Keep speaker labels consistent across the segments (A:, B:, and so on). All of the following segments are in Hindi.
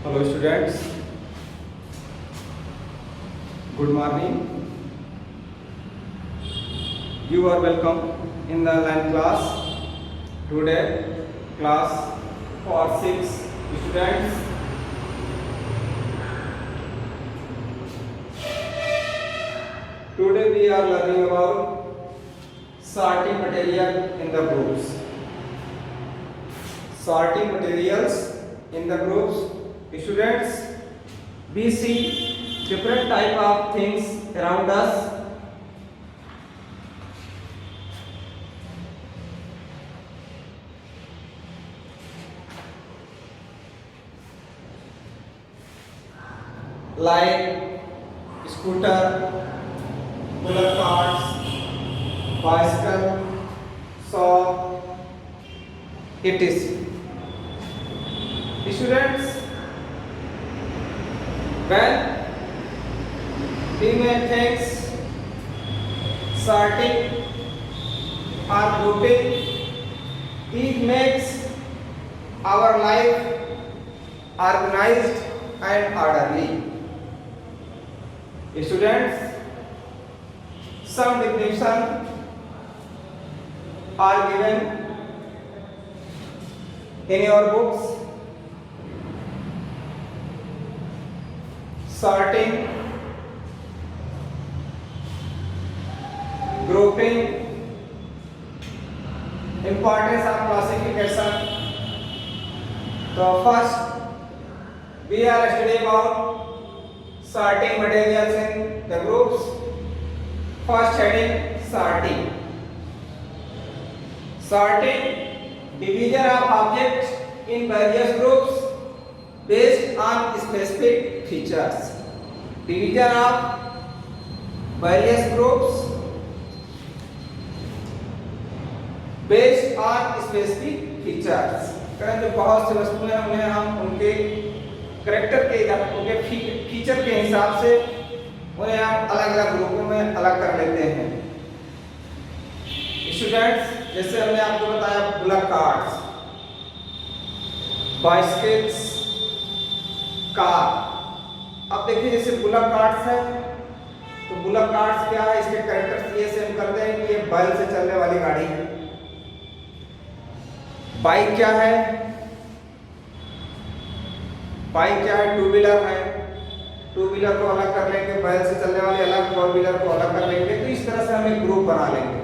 A: Hello students, good morning. You are welcome in the online class. Today class for 6 students. Today we are learning about sorting material in the groups. Sorting materials in the groups. Students, we see different type of things around us. Like scooter, bullock carts, bicycle, saw, etc. Students, when we make things sorting or grouping, it makes our life organized and orderly. Students, some definition are given in your books. Sorting, grouping, importance of classification. So first we are studying about sorting materials in the groups. First heading, sorting. Sorting, division of objects in various groups based on specific features. Division of various groups based on specific features. कारण जो बहुत से वस्तुएं हैं उन्हें हम उनके कैरेक्टर के उनके फीचर के हिसाब से उन्हें हम अलग अलग ग्रुपों में अलग कर लेते हैं. स्टूडेंट्स, जैसे हमने आपको बताया बुलक कार्ट्स, बाइसिकल्स, कार. अब देखिए जैसे बुलक कार्ट्स है तो बुलक कार्ट्स क्या है, इसके कैरेक्टर्स ये से हम करते हैं कि ये बैल से चलने वाली गाड़ी है. बाइक क्या है, बाइक क्या है, टू व्हीलर है. टू व्हीलर को अलग कर लेंगे, बैल से चलने वाले अलग, फोर व्हीलर को अलग कर लेंगे. तो इस तरह से हम एक ग्रुप बना लेंगे.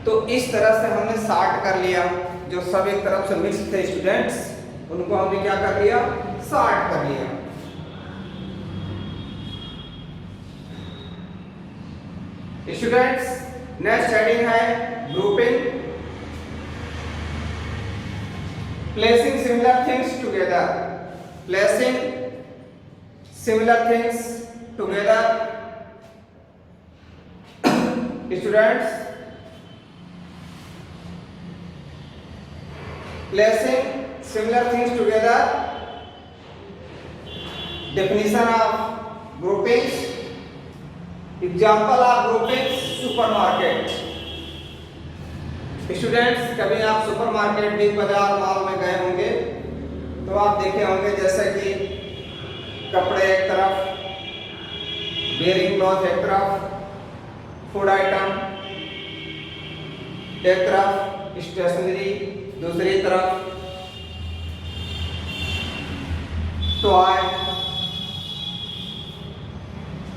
A: तो इस तरह से हमने सॉर्ट कर लिया. जो सब एक तरफ से मिक्स थे स्टूडेंट्स, उनको हमने क्या कर लिया, सॉर्ट कर लिया. स्टूडेंट्स, नेक्स्ट हेडिंग है grouping. Placing similar things together. Placing similar things together. Students, placing similar things together. Definition of groupings. Example of groupings, supermarket. Students, कभी आप सुपरमार्केट बिग बाजार मॉल में गए होंगे तो आप देखे होंगे जैसे कि कपड़े एक तरफ, बेयरिंग क्लॉथ एक तरफ, फूड आइटम एक तरफ, स्टेशनरी दूसरी तरफ, टॉय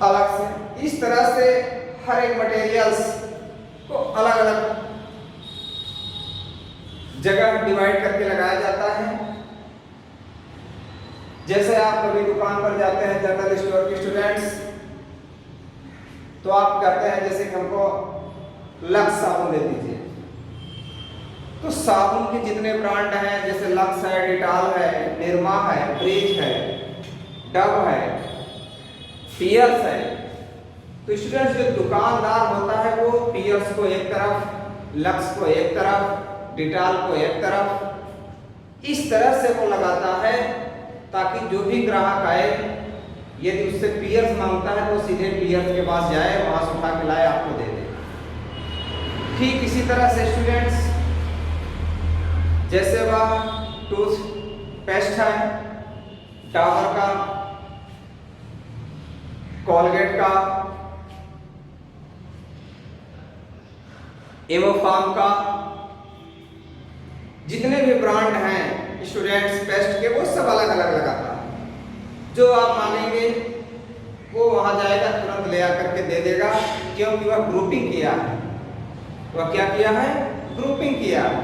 A: अलग से. इस तरह से हर एक मटेरियल्स को अलग अलग जगह डिवाइड करके लगाया जाता है. जैसे आप कभी दुकान पर जाते हैं जनरल स्टोर के स्टूडेंट्स, तो आप कहते हैं जैसे कि हमको लक्स साबुन दे दीजिए. तो साबुन के जितने ब्रांड हैं जैसे लक्स है, डिटॉल है, निरमा है, ब्रीज है, डव है, पियर्स है. तो स्टूडेंट्स, जो दुकानदार होता है वो पियर्स को एक तरफ, लक्स को एक तरफ, डिटॉल को एक तरफ, इस तरह से वो लगाता है ताकि जो भी ग्राहक आए, यदि उससे पियर्स मांगता है तो सीधे पियर्स के पास जाए, वहां से उठा के लाए आपको दे दे. ठीक इसी तरह से स्टूडेंट्स, जैसे वह टूथ पेस्ट है, डाबर का, कोलगेट का, एवोफार्म का, जितने भी ब्रांड हैं स्टूडेंट्स पेस्ट के, वो सब अलग अलग लगाता है। जो आप मांगेंगे वो वहां जाएगा, तुरंत ले आकर के दे देगा, क्योंकि वह ग्रुपिंग किया है। वह क्या किया है? ग्रुपिंग किया है।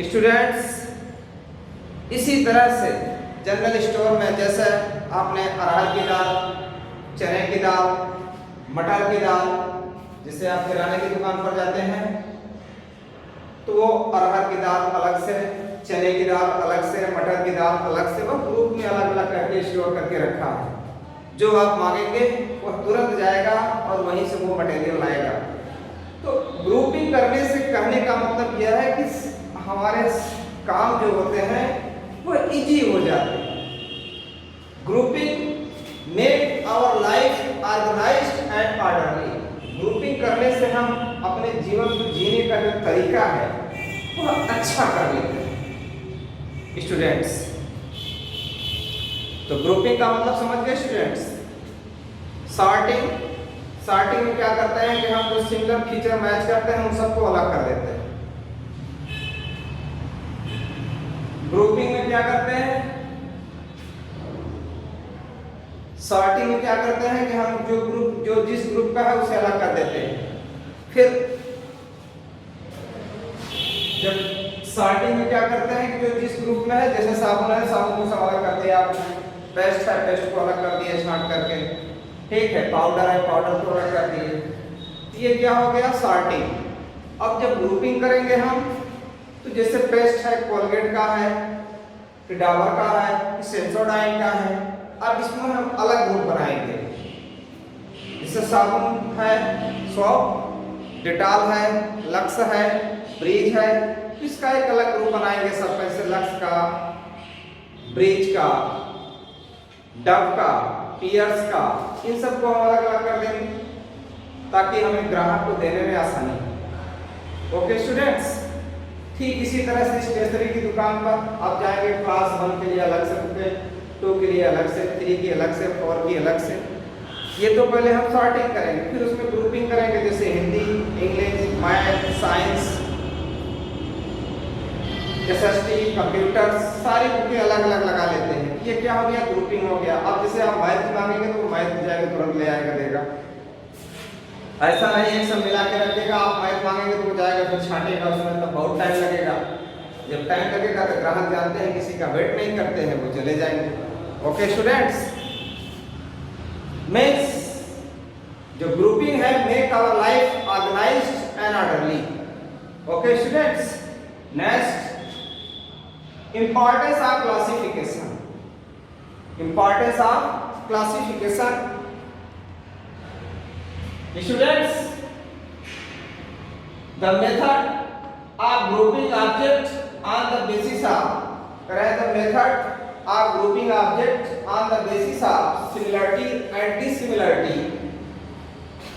A: स्टूडेंट्स इसी तरह से जनरल स्टोर में जैसे आपने अरहर की दाल, चने की दाल, मटर की दाल, जिसे आप किराने की दुकान पर जाते हैं तो वो अरहर की दाल अलग से, चने की दाल अलग से, मटर की दाल अलग से, वो ग्रुप में अलग अलग करके स्टोर करके रखा है। जो आप मांगेंगे वह तुरंत जाएगा और वहीं से वो मटेरियल लाएगा। तो ग्रुपिंग करने से कहने का मतलब यह है कि हमारे काम जो होते हैं वो इजी हो जाते हैं। Grouping make our life organised and orderly. Grouping करने से हम अपने जीवन को जीने का जो तरीका है वह अच्छा कर लेते हैं स्टूडेंट्स। तो ग्रुपिंग का मतलब समझ गए स्टूडेंट्स। सॉर्टिंग में क्या करते हैं कि हम जो सिमिलर फीचर मैच करते हैं उन सबको अलग कर देते हैं। ग्रुपिंग में क्या करते हैं? सॉर्टिंग में क्या करते हैं कि हम जो जिस ग्रुप का है उसे अलग कर देते हैं। फिर जब सॉर्टिंग में क्या करते हैं कि जो जिस ग्रुप में है, जैसे साबुन है, साबुन को सब अलग कर दिया आपने, पेस्ट है, पेस्ट को अलग कर दिया छांट करके, ठीक है, पाउडर है, पाउडर को अलग कर दिए। ये क्या हो गया? सॉर्टिंग। अब जब ग्रुपिंग करेंगे हम तो जैसे पेस्ट है, कोलगेट का है, फिर डाबर का है, सेंसोडाइन का है, अब इसमें हम अलग ग्रुप बनाएंगे। जैसे साबुन है, सोप, डेटॉल है, लक्स है, ब्रीज है, इसका एक अलग ग्रुप बनाएंगे। सब पैसे लक्स का, ब्रीज का, डव का, पियर्स का, इन सबको हम अलग अलग कर देंगे ताकि हमें ग्राहक को देने में आसानी हो। ओके स्टूडेंट्स, ठीक इसी तरह से स्टेशनरी की दुकान पर आप जाएंगे, क्लास 1 के लिए अलग से बुकें, 2 के लिए अलग से, 3 की अलग से, 4 की अलग से। ये तो पहले हम सॉर्टिंग करेंगे, फिर उसमें ग्रुपिंग करेंगे, जैसे Hindi, English, math, science, SST, computer, सारी बुकें अलग अलग लगा लेते हैं। ये क्या हो गया? ग्रुपिंग हो गया। अब जैसे आप मैथ मांगेंगे तो मैथ जाएगा, तुरंत ले आएगा, देगा। ऐसा नहीं एक सब मिला के रखेगा, आप मैथ मांगेंगे तो वो जाएगा, फिर छांटेगा, उसमें तो बहुत टाइम लगेगा। जब टाइम लगेगा तो ग्राहक जानते हैं किसी का वेट नहीं करते हैं, वो चले जाएंगे। ओके स्टूडेंट्स, मींस जो ग्रुपिंग है make our life organised and orderly. Okay students, next importance of classification. Importance of classification students, the method of grouping object on the basis of, the method of grouping object on the basis of similarity and dissimilarity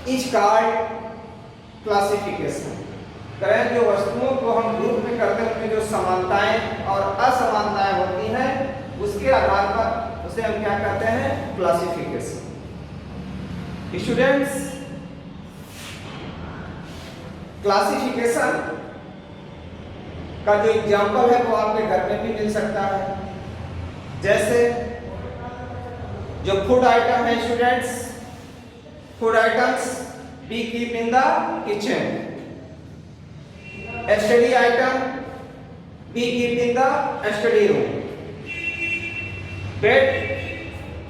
A: is called classification। करें जो वस्तुओं को हम ग्रुप में करते हैं उनमें जो समानताएं और असमानताएं होती हैं उसके आधार पर उसे हम क्या कहते हैं? क्लासिफिकेशन। स्टूडेंट्स, क्लासिफिकेशन का जो एग्जाम्पल है वो आपके घर में भी मिल सकता है। जैसे जो फूड आइटम है students, food items be keep in the kitchen. Study item be keep in the study room. Bed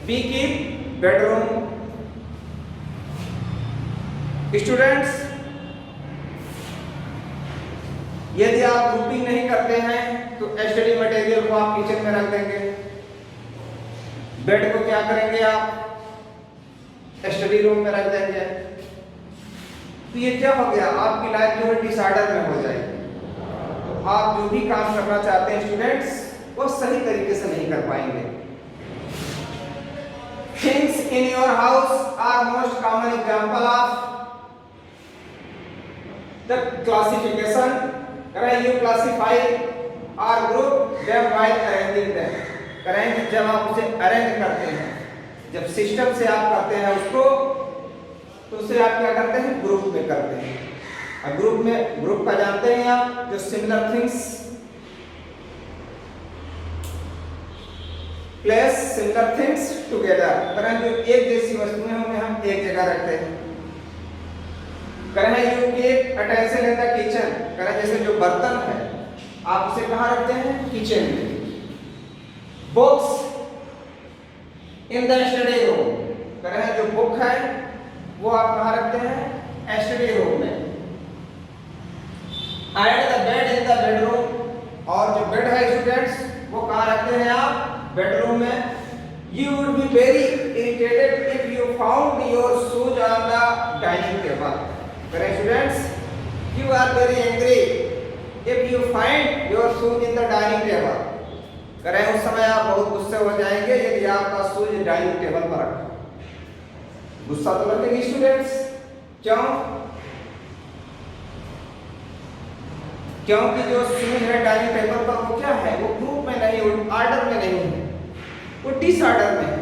A: be keep bedroom. Students, यदि आप ग्रुपिंग नहीं करते हैं तो स्टडी मटेरियल को आप किचन में रख देंगे, बेड को क्या करेंगे आप? स्टडी रूम में रख देंगे। तो ये क्या हो गया? आपकी लाइफ जो है डिसऑर्डर में हो जाएगी। तो आप जो भी काम करना चाहते हैं स्टूडेंट्स वो सही तरीके से नहीं कर पाएंगे। Things in your house are most common example of the classification. You classify और group them while arranging them. करेंगे जब आप उसे अरेंज करते हैं, जब सिस्टम से आप करते हैं उसको, तो उसे आप क्या करते हैं, ग्रुप में करते हैं। और ग्रुप में, ग्रुप का जानते हैं आप, जो similar things place similar things together, करें जो एक जैसी वस्तुएं उन्हें हम एक जगह रखते हैं। करें you keep attention in the kitchen, करें जैसे जो बर्तन है आप उसे कहाँ रखते हैं, किचन में। Books in the study room, करें जो बुक है वो आप कहाँ रखते हैं, स्टडी रूम में। And the bed in the bedroom, और जो बेड है स्टूडेंट्स वो कहाँ रखते हैं आप, बेडरूम में। You would be very irritated if you found your shoes on the dining table. Correct students? You are very angry if you find your shoes in the dining table. करें उस समय आप बहुत गुस्से हो जाएंगे यदि आपका शूज डाइनिंग टेबल पर रखा। गुस्सा तो लगेगी स्टूडेंट्स, क्यों? क्योंकि जो शूज है डाइनिंग टेबल पर वो क्या है, वो ग्रुप में नहीं, ऑर्डर में नहीं है, वो डिसऑर्डर में है,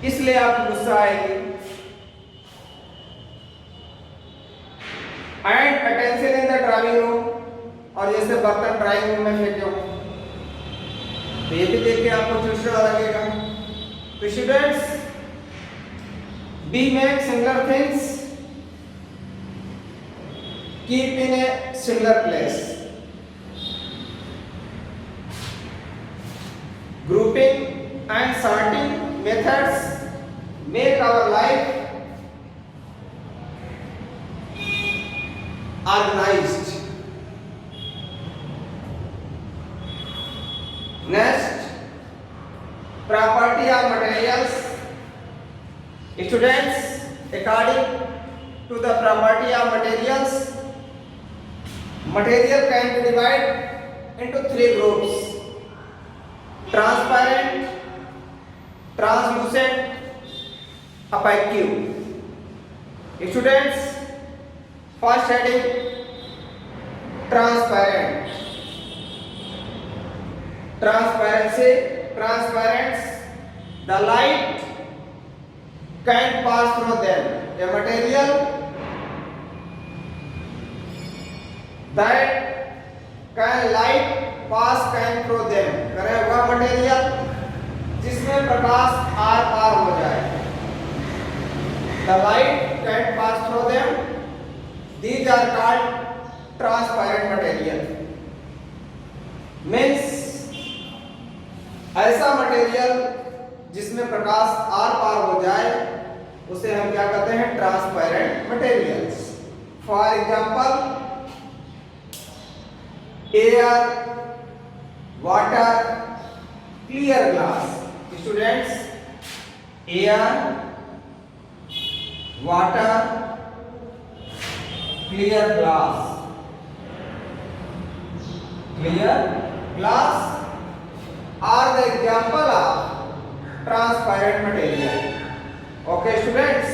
A: इसलिए आपको गुस्सा आएगी। And attention in the drawing room, और जैसे बर्तन ड्राइंग रूम में फेंके हो तो ये भी देख के आपको चिड़चिड़ा लगेगा। तो students, be make similar things, keep in a similar place. Grouping and sorting methods make our life organized. Next, property of materials. Students, according to the property of materials, material can be divided into three groups: transparent, translucent, opaque. Students, first heading transparent. Transparency, transparent, the light can pass through them. A material that can light can through them, करें वह मटेरियल जिसमें प्रकाश आर पार हो जाए। The light can pass through them. These are called transparent material. Means ऐसा मटेरियल जिसमें प्रकाश आर पार हो जाए उसे हम क्या कहते हैं, transparent materials. For example, air, water, clear glass. Students, air, water, clear glass, clear glass are the example of transparent material. Okay students,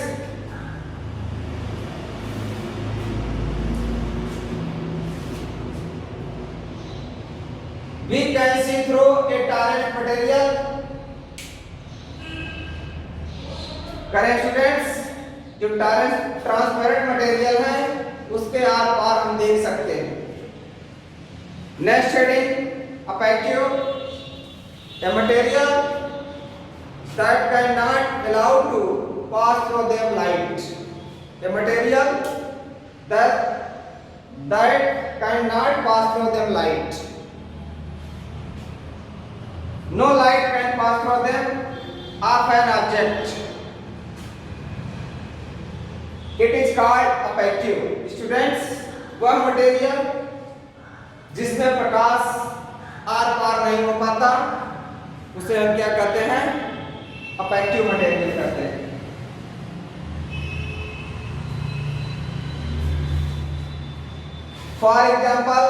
A: we can see through a transparent material. करें स्टूडेंट्स, जो ट्रांसपेरेंट मटेरियल है उसके आर पार हम देख सकते हैं। Next heading, opaque, a material that cannot allow to pass through them light. A material that cannot pass through them light. No light can pass through them of an object. It is called opaque. Students, वह मटेरियल जिसमें प्रकाश आर पार नहीं हो पाता उसे हम क्या कहते हैं, opaque मटेरियल कहते हैं। For example,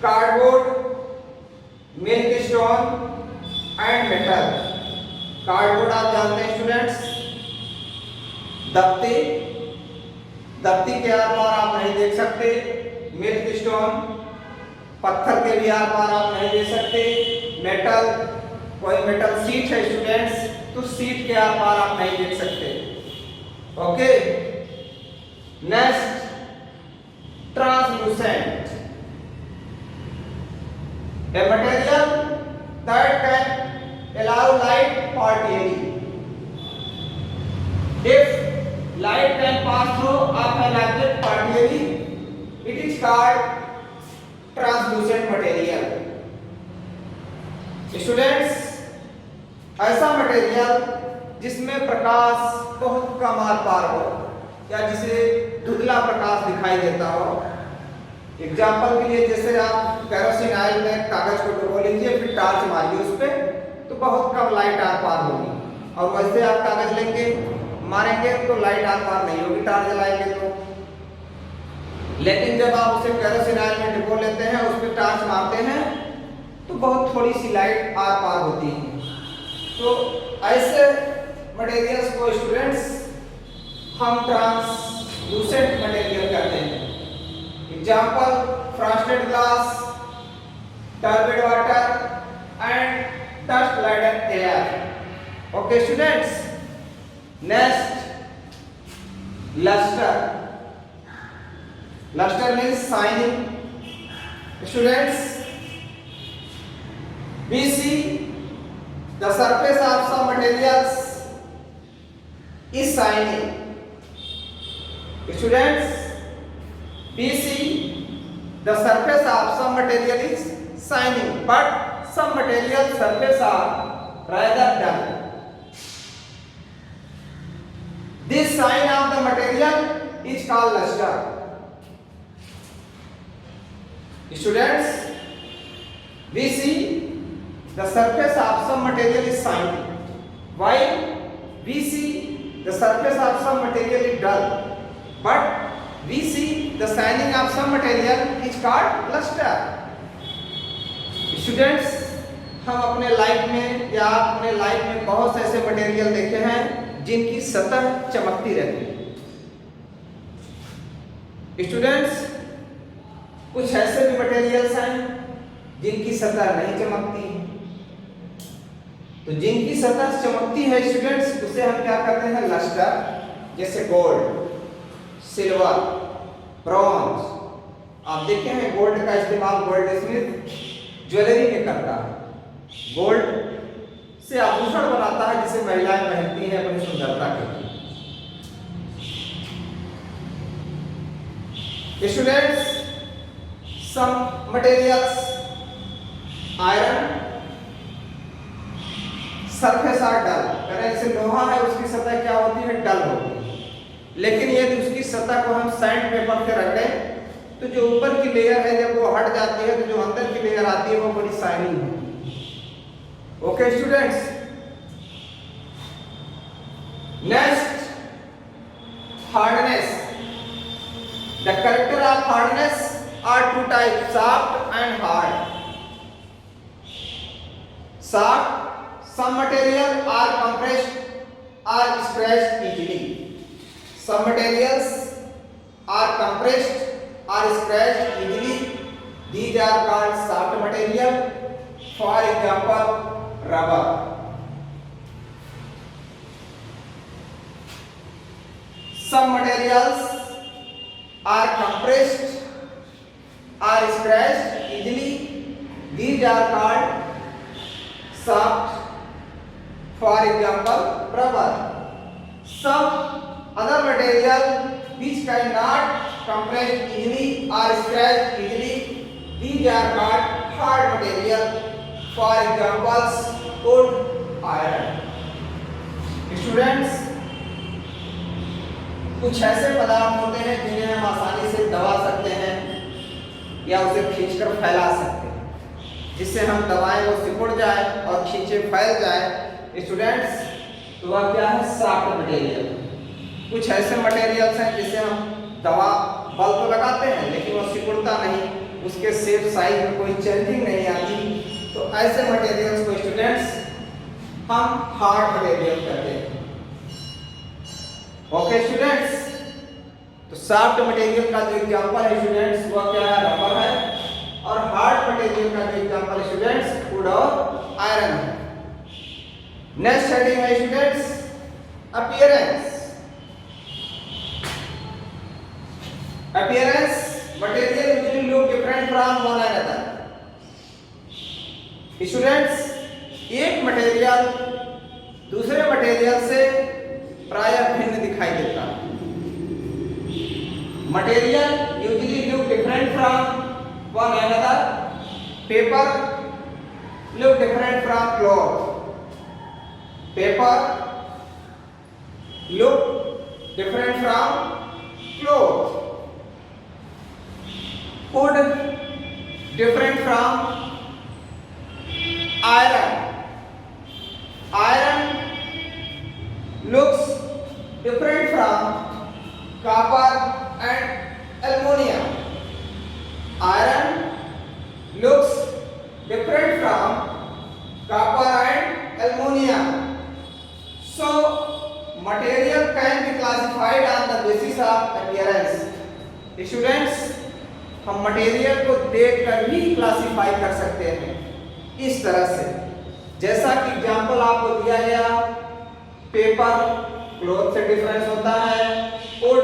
A: cardboard, milk stone and metal. Cardboard आप जानते हैं स्टूडेंट्स, दफ्ती, दफ्ती के आर पार आप नहीं देख सकते, मिल्क स्टोन, पत्थर के भी आर पार आप नहीं दे सकते। मेटल, कोई मेटल सीट है स्टूडेंट्स, तो सीट के आर पार आप नहीं देख सकते। Okay, next translucent, a material that can allow light partially. If light can pass through of an object partially, it is called translucent material. Students, ऐसा मटेरियल जिसमें प्रकाश बहुत कम आर पार हो या जिसे धुंधला प्रकाश दिखाई देता हो। एग्जाम्पल के लिए जैसे आप केरोसिन ऑयल में कागज को डुबो लीजिए, फिर टॉर्च मारिए उस पर, तो बहुत कम लाइट आर पार होगी। और वैसे आप कागज लेंगे मारेंगे तो लाइट आर पार नहीं होगी टॉर्च जलाएंगे तो। लेकिन जब आप उसे केरोसिन ऑयल में डुबो लेते हैं, उस पर टॉर्च मारते हैं, तो बहुत थोड़ी सी लाइट आर पार होती है। तो ऐसे मटेरियल्स को स्टूडेंट्स हम ट्रांसलूसेंट मटेरियल कहते हैं। Example frosted glass, turbid water and dust laden air. Okay students, next lustre. Lustre means shining. Students, we see the surface of some materials is shining. Students, we see the surface of some material is shining, but some material surface are rather dull. This shine of the material is called luster. Students, we see the surface of some material is shining, while we see the surface of some material is dull, but we see the shining of some material is called luster. Students, हम अपने लाइफ में या अपने लाइफ में बहुत से ऐसे मटेरियल देखे हैं जिनकी सतह चमकती रहती है। स्टूडेंट्स, कुछ ऐसे भी मटेरियल्स हैं जिनकी सतह नहीं चमकती। तो जिनकी सतह चमकती है स्टूडेंट्स, उसे हम क्या कहते हैं? लस्टर। जैसे गोल्ड, सिल्वर, ब्रॉन्ज। आप देखे हैं गोल्ड का इस्तेमाल गोल्ड स्मिथ ज्वेलरी में करता है। गोल्ड से आभूषण बनाता है जिसे महिलाएं पहनती हैं अपनी सुंदरता के लिए। Students, some materials iron surface are dull. जैसे लोहा है, उसकी सतह क्या होती है? डल होती है। लेकिन यदि उसकी सतह को हम सैंड पेपर से रख दें तो जो ऊपर की लेयर है जब वो हट जाती है तो जो अंदर की लेयर आती है वो बड़ी शाइनिंग होती है। Okay students, next hardness. The character of hardness are two type, soft and hard. Soft, some material are compressed or scratched easily. Some materials are compressed or scratched easily. These are called soft material. For example, rubber. Some materials are compressed or scratched easily. These are called soft. For example, rubber. Some other material which cannot compress easily or scratch easily, these are called hard material. For examples, wood, iron. Students, कुछ ऐसे पदार्थ होते हैं जिन्हें हम आसानी से दबा सकते हैं या उसे खींचकर फैला सकते हैं, जिससे हम दबाएं वो सिकुड़ जाए और खींचे फैल जाए। स्टूडेंट्स, तो वह क्या है? Soft material. कुछ ऐसे मटेरियल्स हैं जिसे हम दवा बल तो लगाते हैं लेकिन वह सिकुड़ता नहीं, उसके शेप साइज में कोई चेंजिंग नहीं आती। तो ऐसे मटेरियल्स को स्टूडेंट्स हम हार्ड मटेरियल कहते हैं। ओके स्टूडेंट्स, तो सॉफ्ट मटेरियल का जो एग्जांपल है स्टूडेंट्स वो क्या है, रबर है। और हार्ड मटेरियल का जो एग्जांपल है स्टूडेंट्स वुड और आयरन है। नेक्स्ट हेडिंग है students appearance. Appearance material usually look different from one another. Students एक मटेरियल दूसरे मटेरियल से प्रायः भिन्न दिखाई देता है। Material usually look different from one another. Paper look different from cloth. Paper look different from cloth. Wood different from iron. Iron looks different from copper and aluminum. Iron looks different from copper and aluminum. So material can be classified on the basis of appearance. Students, हम मटेरियल को देखकर भी क्लासिफाई कर सकते हैं इस तरह से, जैसा कि एग्जांपल आपको दिया गया, पेपर क्लॉथ से डिफरेंस होता है, वुड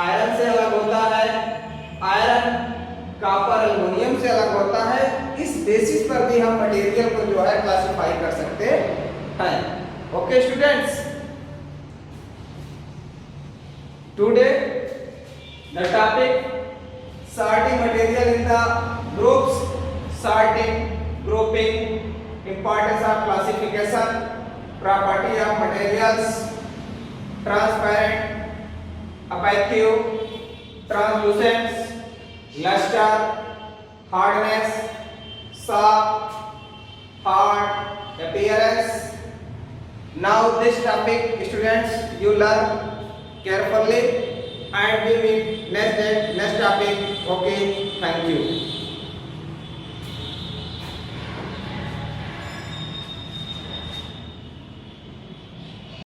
A: आयरन से अलग होता है, आयरन कॉपर एल्युमिनियम से अलग होता है। इस बेसिस पर भी हम मटेरियल को जो है क्लासिफाई कर सकते हैं। Okay students, today the topic sorting material in the groups, sorting, grouping, importance of classification, property of materials, transparent, opaque, translucent, luster, hardness, soft, hard, appearance. Now this topic students you learn carefully and we meet next topic. Okay, thank you.